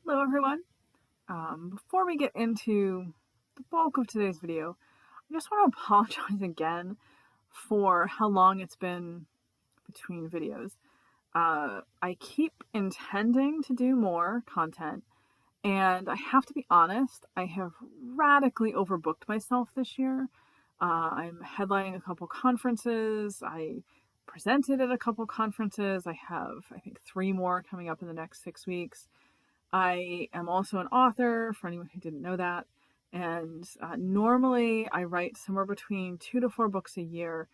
Hello everyone. Before we get into the bulk of today's video, I just want to apologize again for how long it's been between videos. I keep intending to do more content, and I have to be honest, I have radically overbooked myself this year. I'm headlining a couple conferences. I presented at a couple conferences. I have, I think, 3 more coming up in the next 6 weeks. I am also an author, for anyone who didn't know that. And normally I write somewhere between 2 to 4 books a year,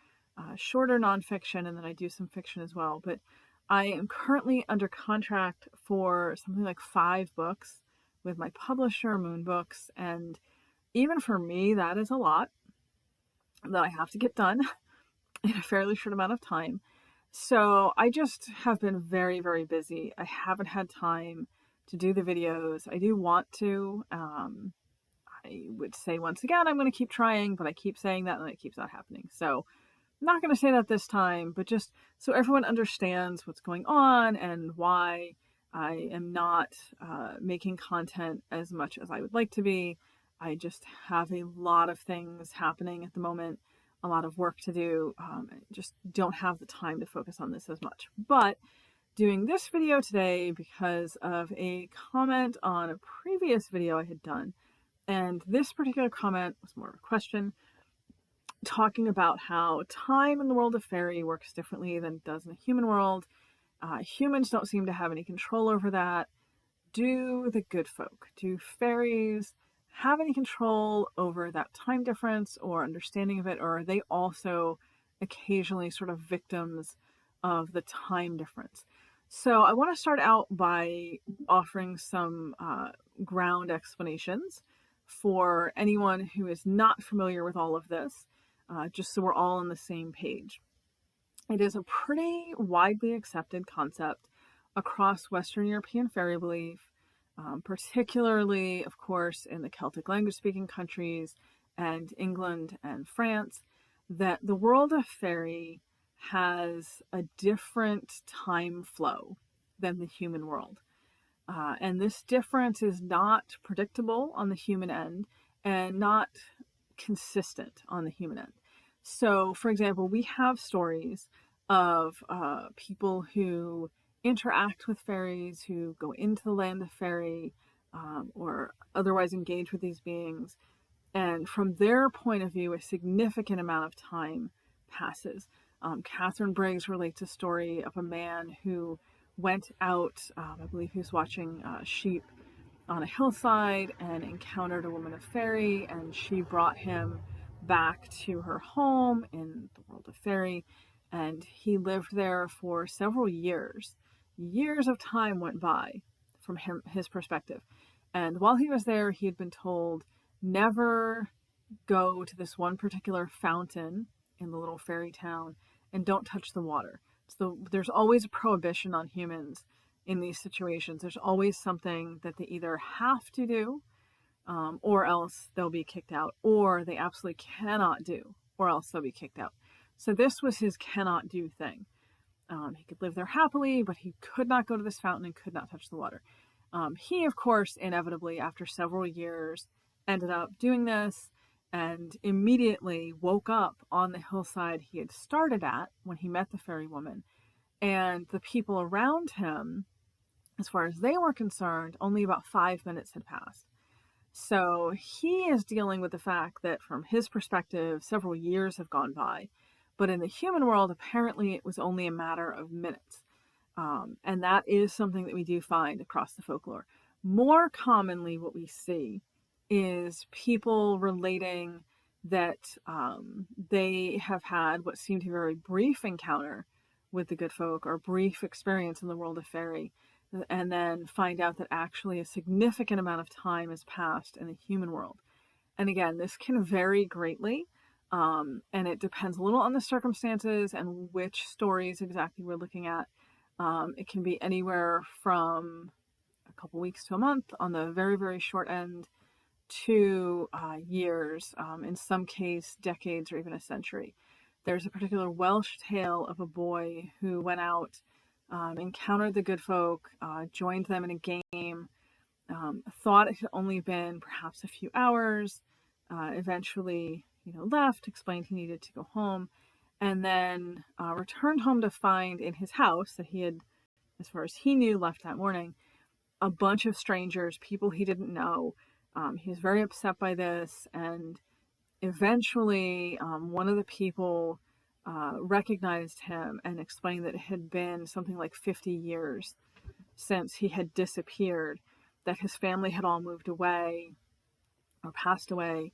shorter nonfiction, and then I do some fiction as well. But I am currently under contract for something like 5 books with my publisher, Moon Books. And even for me, that is a lot that I have to get done in a fairly short amount of time. So I just have been very, very busy. I haven't had time to do the videos. I do want to. I would say once again, I'm going to keep trying, but I keep saying that and it keeps not happening. So I'm not going to say that this time, but just so everyone understands what's going on and why I am not making content as much as I would like to be. I just have a lot of things happening at the moment, a lot of work to do. Just don't have the time to focus on this as much. But doing this video today because of a comment on a previous video I had done. And this particular comment was more of a question, talking about how time in the world of fairy works differently than it does in the human world. Humans don't seem to have any control over that. Do the good folk, do fairies have any control over that time difference or understanding of it, or are they also occasionally sort of victims of the time difference? So I want to start out by offering some ground explanations for anyone who is not familiar with all of this, just so we're all on the same page. It is a pretty widely accepted concept across Western European fairy belief, particularly, of course, in the Celtic language-speaking countries and England and France, that the world of fairy has a different time flow than the human world. And this difference is not predictable on the human end and not consistent on the human end. So, for example, we have stories of people who interact with fairies, who go into the land of fairy, or otherwise engage with these beings. And from their point of view, a significant amount of time passes. Catherine Briggs relates a story of a man who went out, I believe he was watching sheep on a hillside and encountered a woman of fairy, and she brought him back to her home in the world of fairy, and he lived there for several years. Years of time went by from his perspective. And while he was there, he had been told, never go to this one particular fountain in the little fairy town and don't touch the water. So there's always a prohibition on humans in these situations. There's always something that they either have to do, or else they'll be kicked out, or they absolutely cannot do, or else they'll be kicked out. So this was his cannot do thing. He could live there happily, but he could not go to this fountain and could not touch the water. He, of course, inevitably, after several years, ended up doing this and immediately woke up on the hillside he had started at when he met the fairy woman. And the people around him, as far as they were concerned, only about 5 minutes had passed. So he is dealing with the fact that from his perspective, several years have gone by. But in the human world, apparently it was only a matter of minutes. And that is something that we do find across the folklore. More commonly, what we see is people relating that they have had what seemed to be a very brief encounter with the good folk or brief experience in the world of fairy, and then find out that actually a significant amount of time has passed in the human world. And again, this can vary greatly, and it depends a little on the circumstances and which stories exactly we're looking at. It can be anywhere from a couple weeks to a month on the very, very short end to years, in some case decades or even a century. There's a particular Welsh tale of a boy who went out, encountered the good folk, joined them in a game, thought it had only been perhaps a few hours, eventually, left, explained he needed to go home, and then returned home to find in his house that he had, as far as he knew, left that morning, a bunch of strangers, people he didn't know. He was very upset by this, and eventually one of the people recognized him and explained that it had been something like 50 years since he had disappeared, that his family had all moved away or passed away.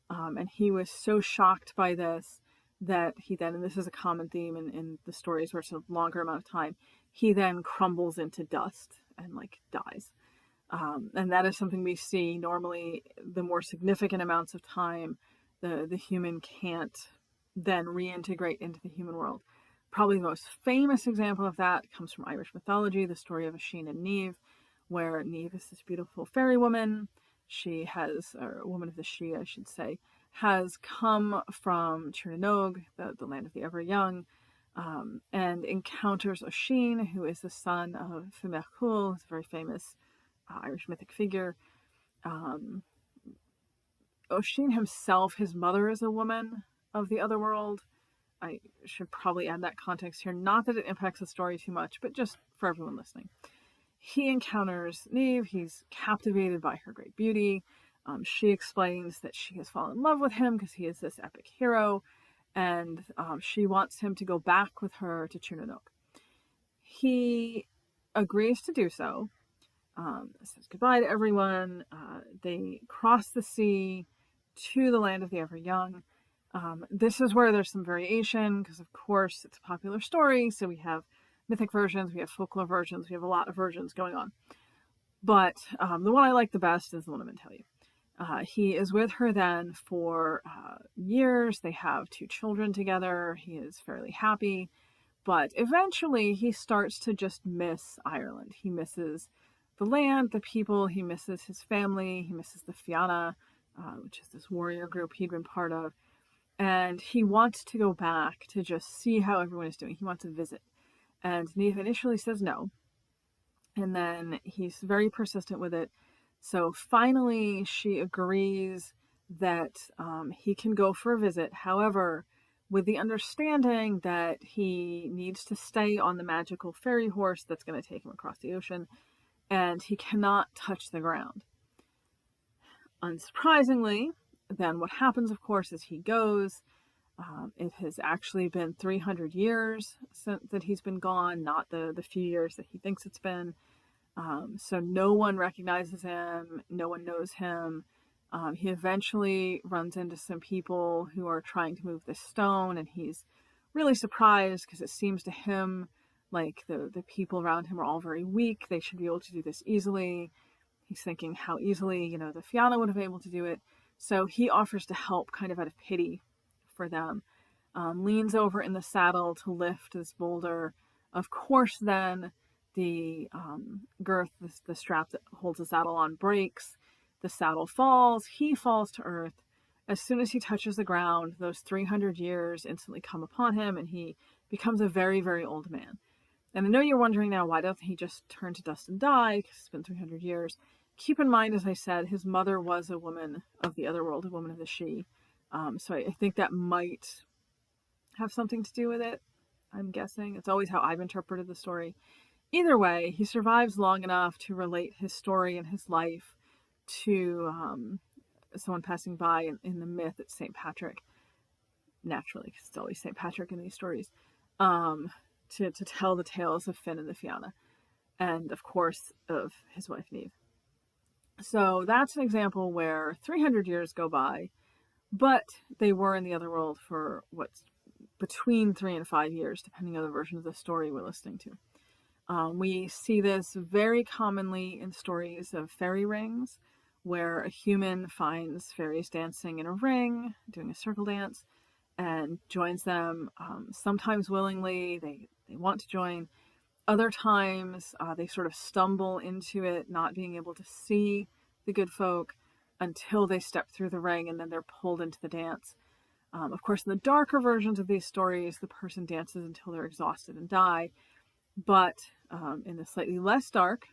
And he was so shocked by this that he then, and this is a common theme in the stories where it's a longer amount of time, he then crumbles into dust and dies. And that is something we see normally. The more significant amounts of time, the human can't then reintegrate into the human world. Probably the most famous example of that comes from Irish mythology, the story of Oisin and Niamh, where Niamh is this beautiful fairy woman. She has, or a woman of the Shea, I should say, has come from Tirnanog, the land of the ever young, and encounters Oisin, who is the son of Fimercul, who's a very famous Irish mythic figure. Oisin himself, his mother is a woman of the other world. I should probably add that context here. Not that it impacts the story too much, but just for everyone listening. He encounters Niamh. He's captivated by her great beauty. She explains that she has fallen in love with him because he is this epic hero, and she wants him to go back with her to Tirnanog. He agrees to do so, says goodbye to everyone. They cross the sea to the land of the ever young. This is where there's some variation because, of course, it's a popular story, so we have mythic versions, we have folklore versions, we have a lot of versions going on. But the one I like the best is the one I'm going to tell you. He is with her then for years. They have 2 children together. He is fairly happy. But eventually he starts to just miss Ireland. He misses the land, the people. He misses his family. He misses the Fianna, which is this warrior group he'd been part of. And he wants to go back to just see how everyone is doing. He wants to visit. And Niamh initially says no. And then he's very persistent with it. So finally she agrees that he can go for a visit. However, with the understanding that he needs to stay on the magical fairy horse that's going to take him across the ocean, and he cannot touch the ground. Unsurprisingly, then what happens, of course, is he goes. It has actually been 300 years since that he's been gone, not the few years that he thinks it's been. So no one recognizes him, no one knows him. He eventually runs into some people who are trying to move this stone, and he's really surprised because it seems to him like the people around him are all very weak. They should be able to do this easily. He's thinking how easily, the Fianna would have been able to do it. So he offers to help kind of out of pity for them. Leans over in the saddle to lift this boulder. Of course, then the girth, the strap that holds the saddle on, breaks. The saddle falls. He falls to earth. As soon as he touches the ground, those 300 years instantly come upon him, and he becomes a very, very old man. And I know you're wondering now, why doesn't he just turn to dust and die? Because it's been 300 years. Keep in mind, as I said, his mother was a woman of the other world, a woman of the Shea. So I think that might have something to do with it, I'm guessing. It's always how I've interpreted the story. Either way, he survives long enough to relate his story and his life to someone passing by in the myth. It's St. Patrick, naturally, because it's always St. Patrick in these stories, to tell the tales of Finn and the Fianna, and of course of his wife Niamh. So that's an example where 300 years go by, but they were in the other world for what's between 3 and 5 years, depending on the version of the story we're listening to. We see this very commonly in stories of fairy rings, where a human finds fairies dancing in a ring, doing a circle dance, and joins them, sometimes willingly. They want to join. Other times they sort of stumble into it, not being able to see the good folk until they step through the ring, and then they're pulled into the dance. Of course, in the darker versions of these stories, the person dances until they're exhausted and die. But in the slightly less dark,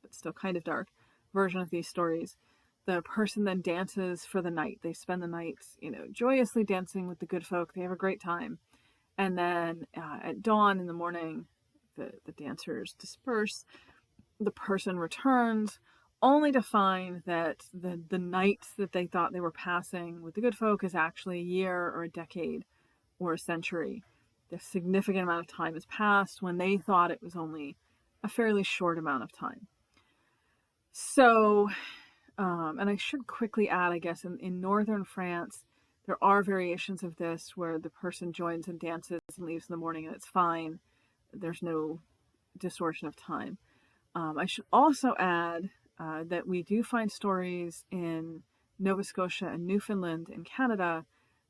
but still kind of dark, version of these stories, the person then dances for the night. They spend the night, joyously dancing with the good folk. They have a great time. And then at dawn in the morning, the dancers disperse. The person returns only to find that the night that they thought they were passing with the good folk is actually a year or a decade or a century. The significant amount of time has passed when they thought it was only a fairly short amount of time. So, and I should quickly add, I guess, in northern France, there are variations of this where the person joins and dances and leaves in the morning and it's fine. There's no distortion of time. I should also add that we do find stories in Nova Scotia and Newfoundland in Canada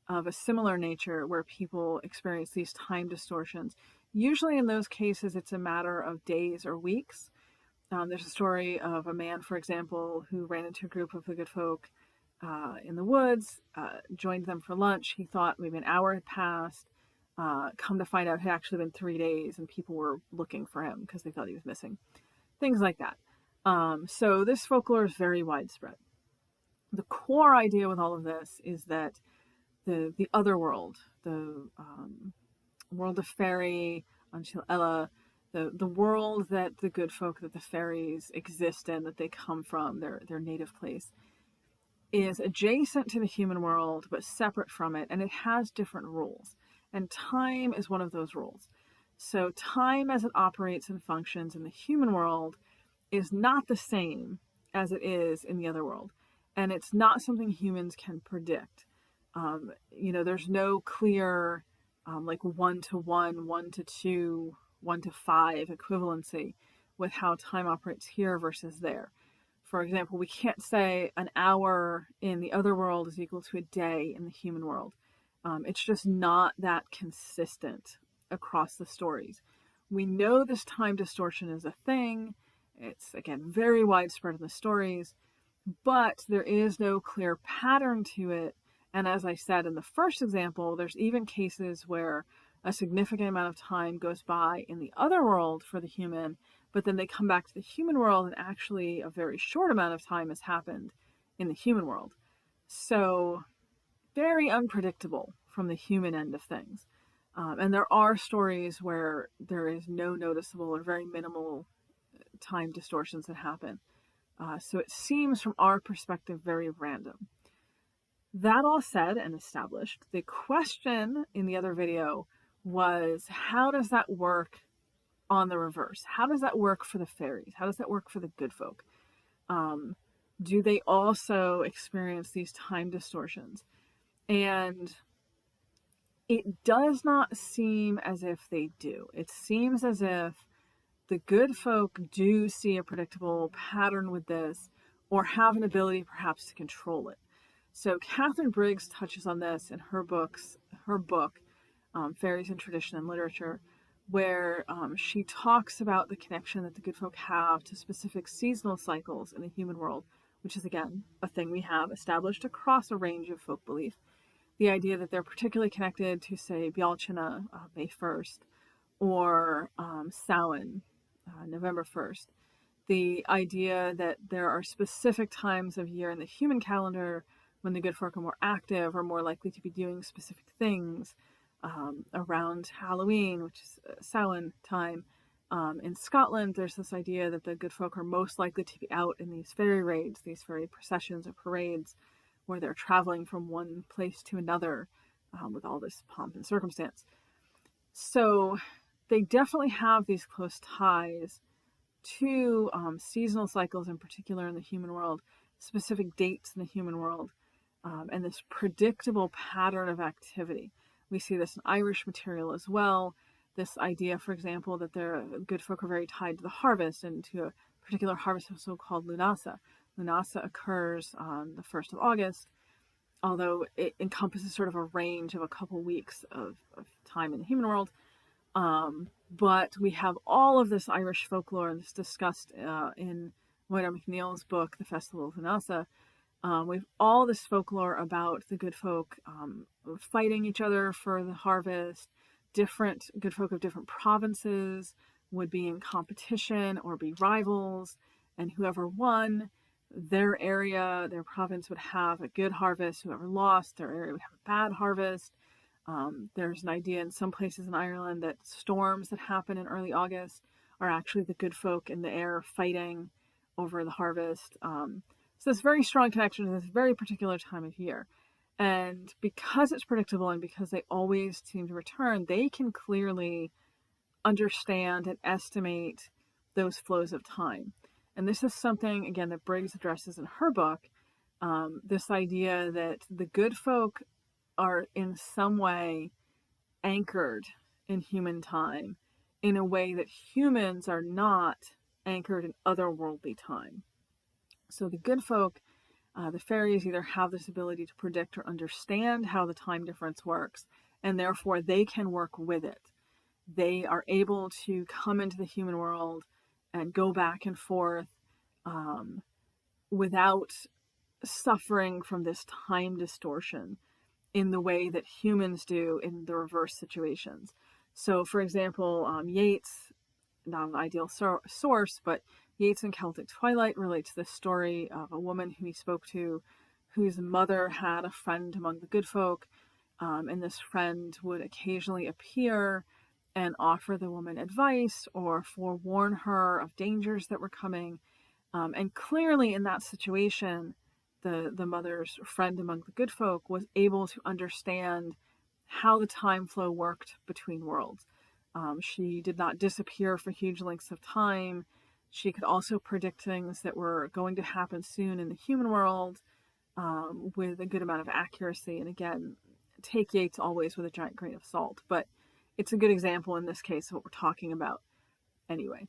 of a similar nature where people experience these time distortions. Usually in those cases, it's a matter of days or weeks. There's a story of a man, for example, who ran into a group of the good folk in the woods, joined them for lunch. He thought maybe an hour had passed. Come to find out, it had actually been 3 days, and people were looking for him because they thought he was missing. Things like that. So this folklore is very widespread. The core idea with all of this is that the other world, the world of fairy, until Ella, the world that the good folk, that the fairies exist in, that they come from, their native place, is adjacent to the human world but separate from it, and it has different rules. And time is one of those rules. So time as it operates and functions in the human world is not the same as it is in the other world. And it's not something humans can predict. There's no clear like 1-to-1, 1-to-2, 1-to-5 equivalency with how time operates here versus there. For example, we can't say an hour in the other world is equal to a day in the human world. It's just not that consistent across the stories. We know this time distortion is a thing. It's, again, very widespread in the stories, but there is no clear pattern to it. And as I said in the first example, there's even cases where a significant amount of time goes by in the other world for the human, but then they come back to the human world and actually a very short amount of time has happened in the human world. So very unpredictable from the human end of things. And there are stories where there is no noticeable or very minimal time distortions that happen. So it seems from our perspective very random. That all said and established, the question in the other video was, how does that work on the reverse? How does that work for the fairies? How does that work for the good folk? Do they also experience these time distortions? And it does not seem as if they do. It seems as if the good folk do see a predictable pattern with this or have an ability perhaps to control it. So Catherine Briggs touches on this in her book, Fairies in Tradition and Literature, where she talks about the connection that the good folk have to specific seasonal cycles in the human world, which is, again, a thing we have established across a range of folk belief. The idea that they're particularly connected to, say, Bealtaine, May 1st, or Samhain, November 1st. The idea that there are specific times of year in the human calendar when the good folk are more active or more likely to be doing specific things. Around Halloween, which is Samhain time. In Scotland, there's this idea that the good folk are most likely to be out in these fairy raids, these fairy processions or parades, where they're traveling from one place to another with all this pomp and circumstance. So they definitely have these close ties to seasonal cycles, in particular in the human world, specific dates in the human world, and this predictable pattern of activity. We see this in Irish material as well. This idea, for example, that the good folk are very tied to the harvest and to a particular harvest of so-called Lunasa. Lunasa occurs on the 1st of August, although it encompasses sort of a range of a couple weeks of time in the human world. But we have all of this Irish folklore, and this discussed in Moira McNeil's book, The Festival of Lunasa. We have all this folklore about the good folk fighting each other for the harvest. Different good folk of different provinces would be in competition or be rivals, and whoever won their area, their province would have a good harvest. Whoever lost, their area would have a bad harvest. There's an idea in some places in Ireland that storms that happen in early August are actually the good folk in the air fighting over the harvest. So this very strong connection to this very particular time of year. And because it's predictable and because they always seem to return, they can clearly understand and estimate those flows of time. And this is something, again, that Briggs addresses in her book, this idea that the good folk are in some way anchored in human time in a way that humans are not anchored in otherworldly time. So the good folk, the fairies, either have this ability to predict or understand how the time difference works, and therefore they can work with it. They are able to come into the human world and go back and forth without suffering from this time distortion in the way that humans do in the reverse situations. So, for example, Yeats, not an ideal source, but Yeats in Celtic Twilight relates the story of a woman who he spoke to whose mother had a friend among the good folk, and this friend would occasionally appear and offer the woman advice or forewarn her of dangers that were coming. And clearly in that situation, the mother's friend among the good folk was able to understand how the time flow worked between worlds. She did not disappear for huge lengths of time. She could also predict things that were going to happen soon in the human world with a good amount of accuracy. And again, take Yeats always with a giant grain of salt, but it's a good example in this case of what we're talking about. Anyway,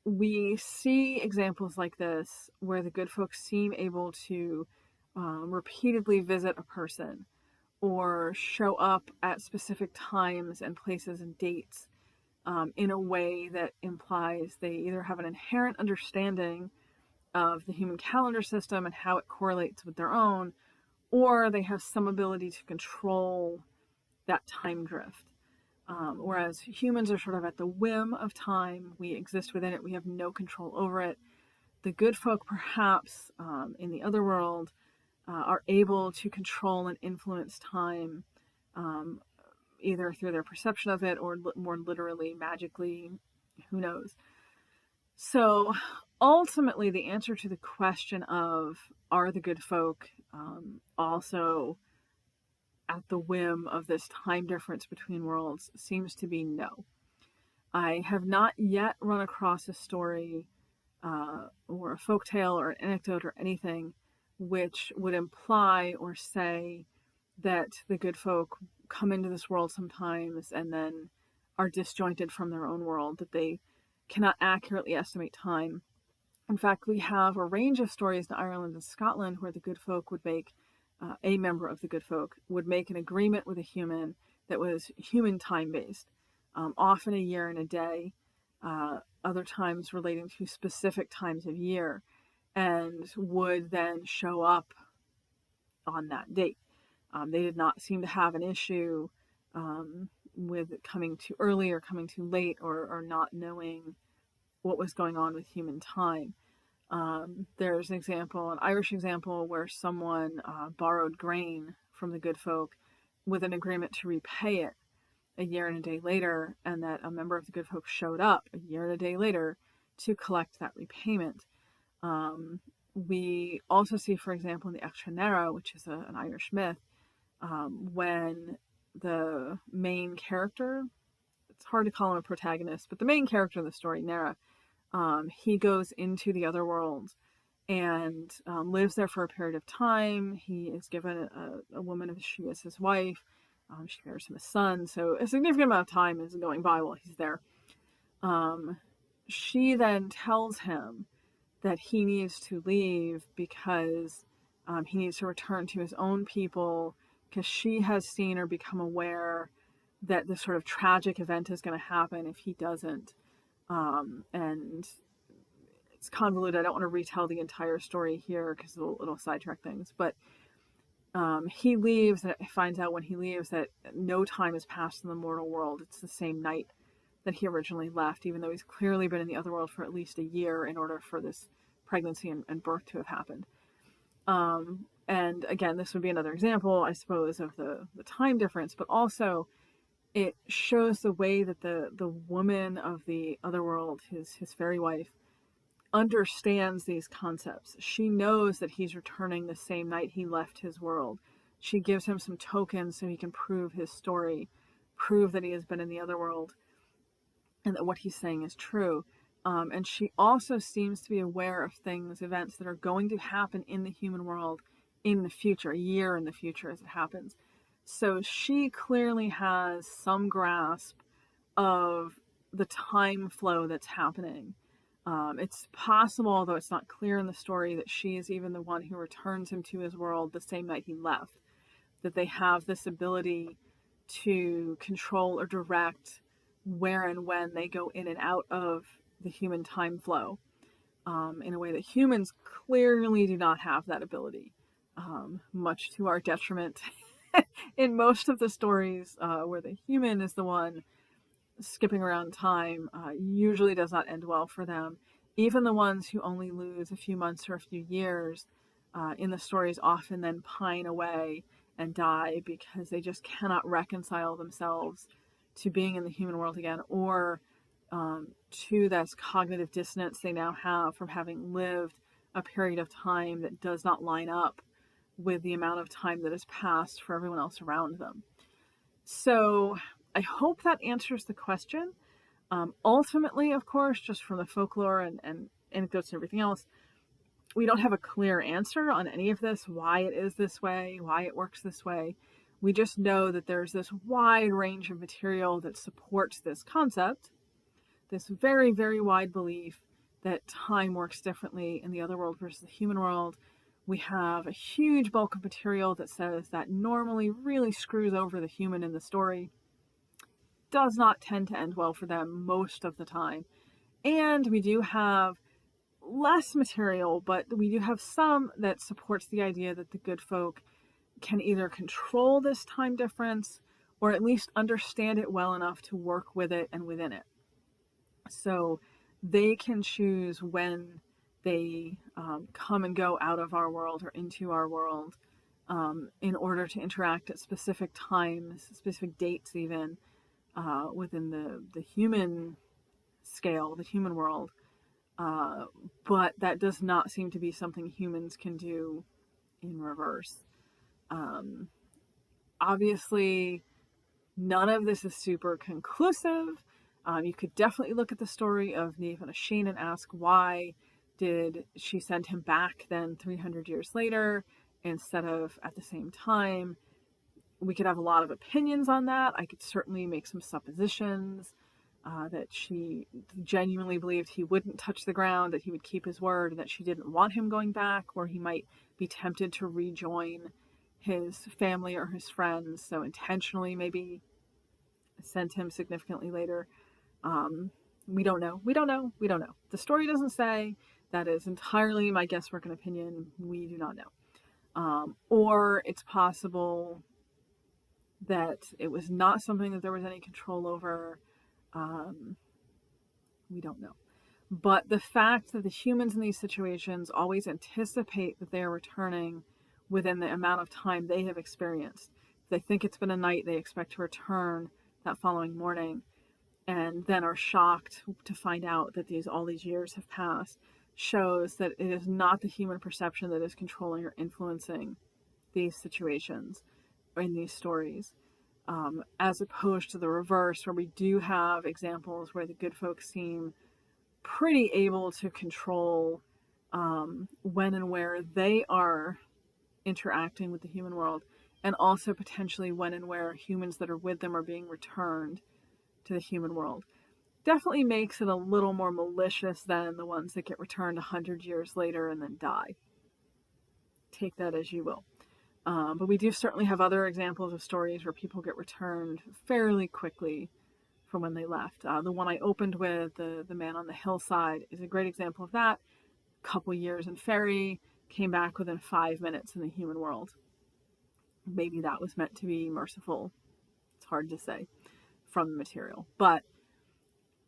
we see examples like this where the good folks seem able to repeatedly visit a person or show up at specific times and places and dates in a way that implies they either have an inherent understanding of the human calendar system and how it correlates with their own, or they have some ability to control that time drift. Whereas humans are sort of at the whim of time, we exist within it, we have no control over it. The good folk, perhaps in the other world, are able to control and influence time, either through their perception of it or more literally, magically, who knows. So ultimately, the answer to the question of are the good folk also at the whim of this time difference between worlds seems to be no. I have not yet run across a story or a folktale or an anecdote or anything which would imply or say that the good folk come into this world sometimes and then are disjointed from their own world, that they cannot accurately estimate time. In fact, we have a range of stories in Ireland and Scotland where the good folk would make a member of the good folk would make an agreement with a human that was human time based, often a year and a day, other times relating to specific times of year, and would then show up on that date. They did not seem to have an issue with coming too early or coming too late or not knowing what was going on with human time. There's an example, an Irish example, where someone borrowed grain from the good folk with an agreement to repay it a year and a day later, and that a member of the good folk showed up a year and a day later to collect that repayment. We also see, for example, in the Extranera, which is an Irish myth, when the main character, it's hard to call him a protagonist, but the main character of the story, Nera, he goes into the other world and lives there for a period of time. He is given a woman as she is his wife. She bears him a son, so a significant amount of time is going by while he's there. She then tells him that he needs to leave because he needs to return to his own people, because she has seen or become aware that this sort of tragic event is going to happen if he doesn't. And it's convoluted. I don't want to retell the entire story here because it'll sidetrack things. But he leaves, and finds out when he leaves that no time has passed in the mortal world. It's the same night that he originally left, even though he's clearly been in the other world for at least a year in order for this pregnancy and birth to have happened. And again, this would be another example, I suppose, of the time difference, but also it shows the way that the woman of the other world, his fairy wife, understands these concepts. She knows that he's returning the same night he left his world. She gives him some tokens so he can prove his story, prove that he has been in the other world, and that what he's saying is true. And she also seems to be aware of things, events that are going to happen in the human world in the future, a year in the future as it happens. So she clearly has some grasp of the time flow that's happening. It's possible, although it's not clear in the story, that she is even the one who returns him to his world the same night he left. That they have this ability to control or direct where and when they go in and out of the human time flow, in a way that humans clearly do not have that ability, much to our detriment in most of the stories where the human is the one skipping around time, usually does not end well for them. Even the ones who only lose a few months or a few years in the stories often then pine away and die because they just cannot reconcile themselves to being in the human world again, or to this cognitive dissonance they now have from having lived a period of time that does not line up with the amount of time that has passed for everyone else around them. So I hope that answers the question. Ultimately, of course, just from the folklore and anecdotes and everything else, we don't have a clear answer on any of this, why it is this way, why it works this way. We just know that there's this wide range of material that supports this concept, this very, very wide belief that time works differently in the other world versus the human world. We have a huge bulk of material that says that normally really screws over the human in the story. Does not tend to end well for them most of the time. And we do have less material, but we do have some that supports the idea that the good folk can either control this time difference or at least understand it well enough to work with it and within it. So they can choose when they come and go out of our world or into our world, in order to interact at specific times, specific dates even, within the human scale, the human world. But that does not seem to be something humans can do in reverse. Obviously, none of this is super conclusive. You could definitely look at the story of Niamh and Oisin and ask, why did she send him back then 300 years later instead of at the same time? We could have a lot of opinions on that. I could certainly make some suppositions, that she genuinely believed he wouldn't touch the ground, that he would keep his word, and that she didn't want him going back, or he might be tempted to rejoin his family or his friends, so intentionally maybe sent him significantly later. We don't know. We don't know. We don't know. The story doesn't say. That is entirely my guesswork and opinion. We do not know. Or it's possible that it was not something that there was any control over. We don't know. But the fact that the humans in these situations always anticipate that they are returning within the amount of time they have experienced. If they think it's been a night, they expect to return that following morning, and then are shocked to find out that all these years have passed, shows that it is not the human perception that is controlling or influencing these situations or in these stories, as opposed to the reverse, where we do have examples where the good folks seem pretty able to control when and where they are interacting with the human world, and also potentially when and where humans that are with them are being returned to the human world. Definitely makes it a little more malicious than the ones that get returned 100 years later and then die. Take that as you will. But we do certainly have other examples of stories where people get returned fairly quickly from when they left. The one I opened with, the man on the hillside, is a great example of that. Couple years in fairy, came back within 5 minutes in the human world. Maybe that was meant to be merciful. It's hard to say from the material. But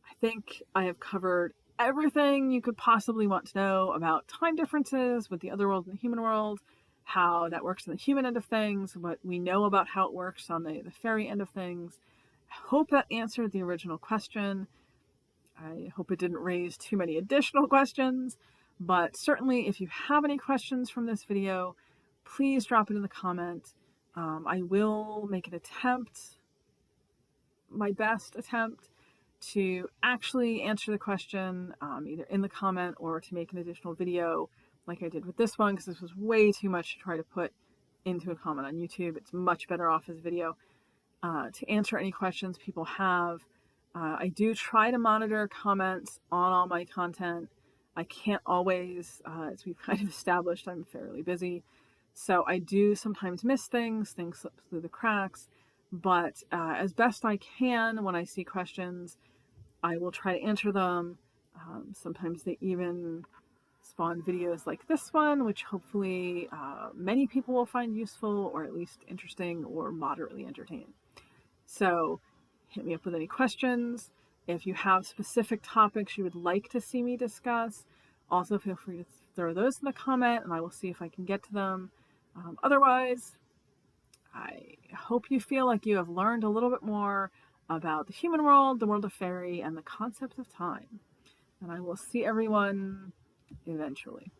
I think I have covered everything you could possibly want to know about time differences with the other world and the human world, how that works on the human end of things, what we know about how it works on the fairy end of things. I hope that answered the original question. I hope it didn't raise too many additional questions, but certainly if you have any questions from this video, please drop it in the comment. I will make an attempt, my best attempt, to actually answer the question either in the comment or to make an additional video like I did with this one, because this was way too much to try to put into a comment on YouTube. It's much better off as video. To answer any questions people have. I do try to monitor comments on all my content. I can't always, as we've kind of established, I'm fairly busy. So I do sometimes miss things slip through the cracks, but as best I can when I see questions, I will try to answer them. Sometimes they even spawn videos like this one, which hopefully many people will find useful or at least interesting or moderately entertaining. So hit me up with any questions. If you have specific topics you would like to see me discuss, also feel free to throw those in the comment and I will see if I can get to them. Otherwise, I hope you feel like you have learned a little bit more about the human world, the world of fairy, and the concept of time. And I will see everyone eventually.